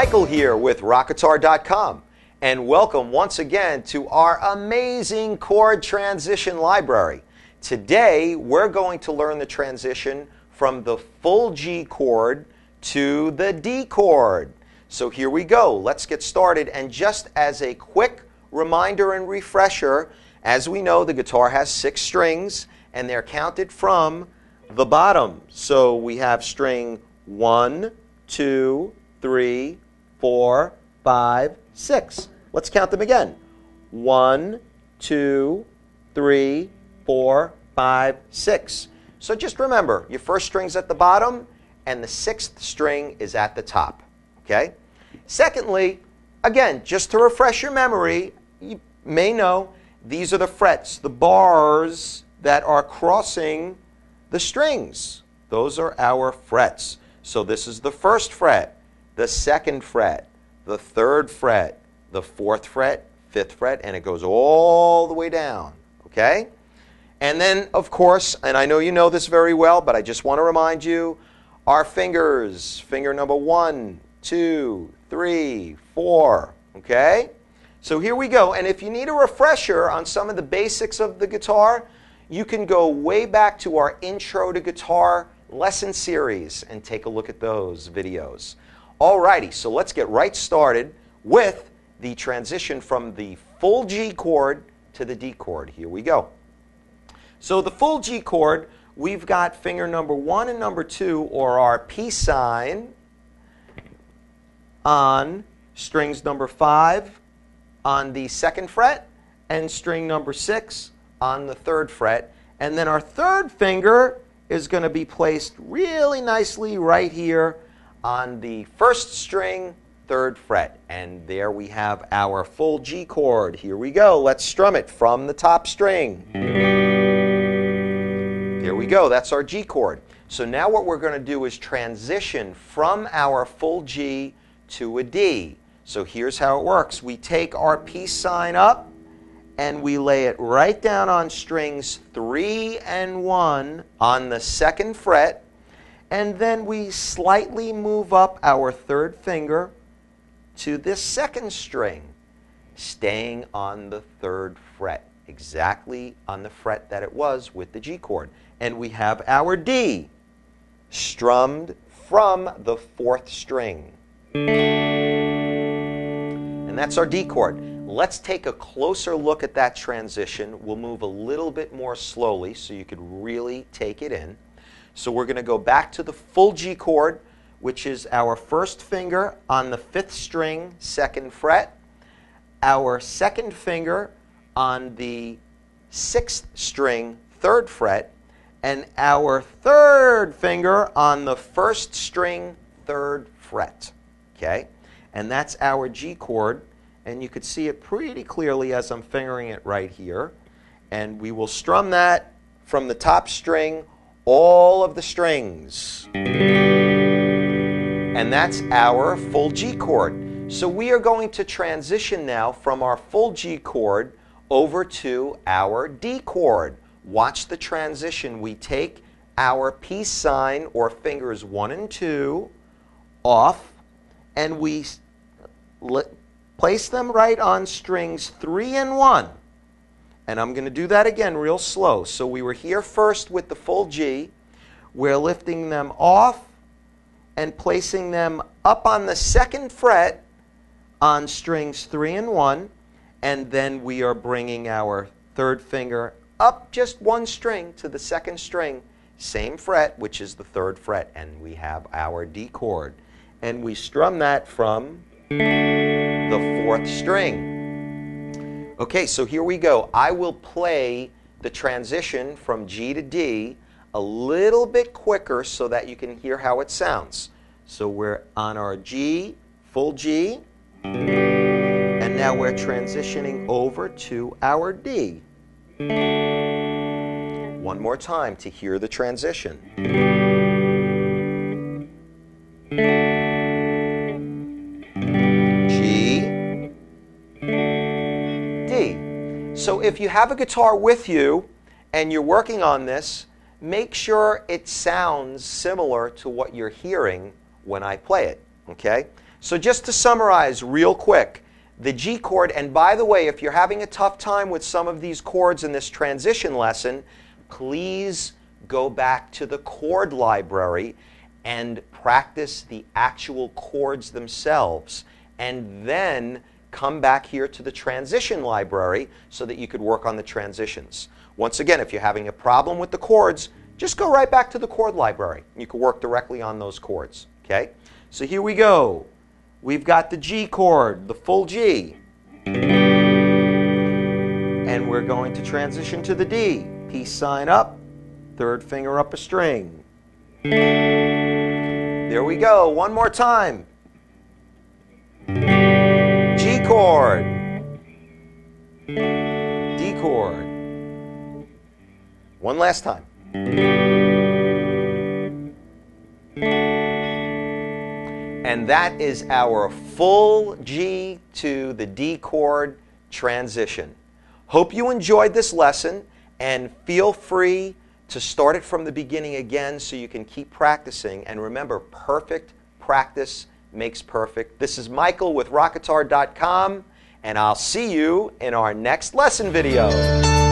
Michael here with Rockatar.com, and welcome once again to our amazing chord transition library. Today we're going to learn the transition from the full G chord to the D chord. So here we go. Let's get started. And just as a quick reminder and refresher, as we know, the guitar has 6 strings and they're counted from the bottom. So we have string 1, 2, 3, 4, 5, 6. Let's count them again. 1, 2, 3, 4, 5, 6. So just remember, your first string's at the bottom and the 6th string is at the top. Okay? Secondly, again, just to refresh your memory, you may know these are the frets, the bars that are crossing the strings. Those are our frets. So this is the first fret, the 2nd fret, the 3rd fret, the 4th fret, 5th fret, and it goes all the way down. Okay? And then, of course, and I know you know this very well, but I just want to remind you, our fingers, finger number 1, 2, 3, 4. Okay? So here we go. And if you need a refresher on some of the basics of the guitar, you can go way back to our Intro to Guitar lesson series and take a look at those videos. Alrighty, so let's get right started with the transition from the full G chord to the D chord. Here we go. So the full G chord, we've got finger number 1 and number 2, or our peace sign, on strings number 5 on the 2nd fret and string number 6 on the 3rd fret. And then our 3rd finger is going to be placed really nicely right here on the 1st string, 3rd fret. And there we have our full G chord. Here we go. Let's strum it from the top string. There we go. That's our G chord. So now what we're going to do is transition from our full G to a D. So here's how it works. We take our peace sign up and we lay it right down on strings 3 and 1 on the 2nd fret. And then we slightly move up our 3rd finger to this 2nd string, staying on the 3rd fret, exactly on the fret that it was with the G chord. And we have our D, strummed from the 4th string. And that's our D chord. Let's take a closer look at that transition. We'll move a little bit more slowly so you could really take it in. So we're going to go back to the full G chord, which is our 1st finger on the 5th string, 2nd fret, our 2nd finger on the 6th string, 3rd fret, and our 3rd finger on the 1st string, 3rd fret. Okay? And that's our G chord, and you could see it pretty clearly as I'm fingering it right here. And we will strum that from the top string, all of the strings. And that's our full G chord. So we are going to transition now from our full G chord over to our D chord. Watch the transition. We take our peace sign, or fingers 1 and 2, off, and we place them right on strings 3 and 1. And I'm going to do that again real slow. So we were here first with the full G. We're lifting them off and placing them up on the 2nd fret on strings 3 and 1. And then we are bringing our 3rd finger up just 1 string to the 2nd string, same fret, which is the 3rd fret. And we have our D chord. And we strum that from the 4th string. Okay, so here we go. I will play the transition from G to D a little bit quicker so that you can hear how it sounds. So we're on our G, full G, and now we're transitioning over to our D. One more time to hear the transition. So if you have a guitar with you and you're working on this, make sure it sounds similar to what you're hearing when I play it. Okay? So just to summarize real quick, the G chord, and by the way, if you're having a tough time with some of these chords in this transition lesson, please go back to the chord library and practice the actual chords themselves, and then come back here to the transition library so that you could work on the transitions. Once again, if you're having a problem with the chords, just go right back to the chord library. You can work directly on those chords. Okay? So here we go. We've got the G chord, the full G. And we're going to transition to the D. Peace sign up, third finger up a string. There we go. One more time. G chord. D chord. One last time. And that is our full G to the D chord transition. Hope you enjoyed this lesson, and feel free to start it from the beginning again so you can keep practicing. And remember, perfect practice makes perfect. This is Michael with Rockatar.com, and I'll see you in our next lesson video.